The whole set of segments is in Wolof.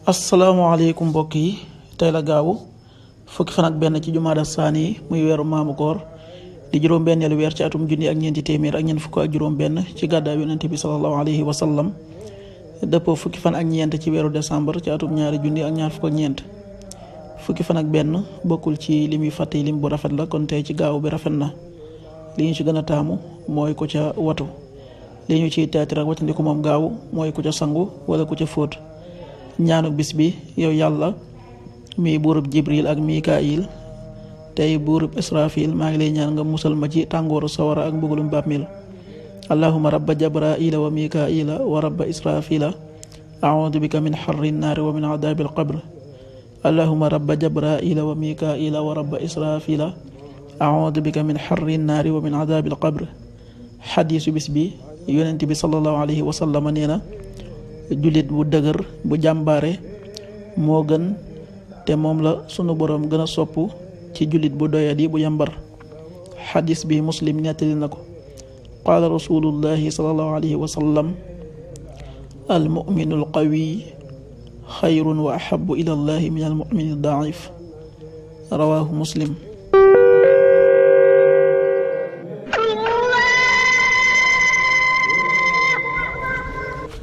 asalaamaaleykum mbokk yi, tey la gaawu fukki fan ak benn ci jumaada saani yi muy weeru maamu koor di juróom-benneelu weer ci atum junni ak ñeenti téeméer ak ñeent fukk ak juróom-benn ci gàddaay yonent bi sallallahu alayhi wa sallam dëppoo fukki fan ak ñeent ci weeru décembre ci atum ñaari junni ak ñaar fukk ak ñeent. fukki fan ak benn bokkul ci lim yu fàtte lim bu rafet la, kon tey ci gaaw bi rafet na. li ñu ci gën a taamu mooy ku ca watu, li ñu ciy teetira watandiku moom gaaw mooy ku ca sangu wala ku ca fóot. ñaanu bis bi: yow yàlla mi buurub jibril ak mikail tey buurub israfil, maa ngi lay ñaan nga musal ma ci tàngooru sawara ak mbugulum bàmmeel. allahuma rabba jabraila wa mikaila wa rabba israfila audu bika min xarri nnaari wa min adabi alqabr. allahuma rabba jabraila wa mikaila wa rabba israfila audu bika min xarri nnaari wa min adabi alqabr. xadiisu bis bi: yonent bi sallallahu alayhi wa sallam nee na, jullit bu dëgër bu jàmbaare moo gën te moom la sunu boroom gën a sopp ci jullit bu doyadi bu yàmbar. xadis bi muslim nettali na ko. qaala rasulullahi sallallahu alayhi wa sallam: al muminu al qawi xayrun wa ahabu ila allahi min al mumini al daif. rawahu muslim.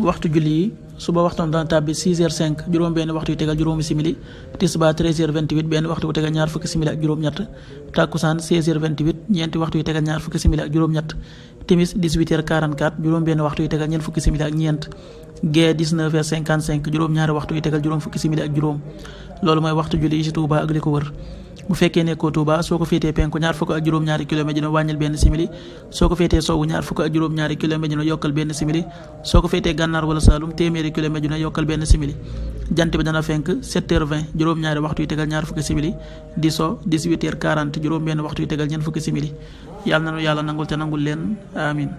waxtu julli yi: suba waxtoon dana tàbbi 6h05 juróom-benn waxtu yu tegal juróomi simili, tisbaar 13h28 benn waxtu bu tegal ñaar fukki simili ak juróom-ñett, takkusaan 16h28 ñeenti waxtu yu tegal ñaar fukki simili ak juróom-ñett, timis 18h44 juróom-benn waxtu yu tegal ñeent fukki simili ak ñeent, gee 19h55 juróom-ñaari waxtu yu tegal juróom fukki simili ak juróom. loolu mooy waxtu julli yi ci Touba ak li ko wër. bu fekkee nekkoo Touba, soo ko féetee penku ñaar fukk ak juróom-ñaari kilomètre dina wàññil benn simili, soo ko féetee sowwu ñaar fukk ak juróom-ñaari kilomètre dina yokkal benn simili, soo ko féetee gànnaar wala Saalum téeméeri kilomètre dina yokkal benn simili. jant bi dana fenk 7h20 juróom-ñaari waxtu yu tegal ñaar fukki simili, di so 18h40 juróom-benn waxtu yu tegal ñeent fukki simili. yàlla na nu yàlla nangul te nangul leen, amin.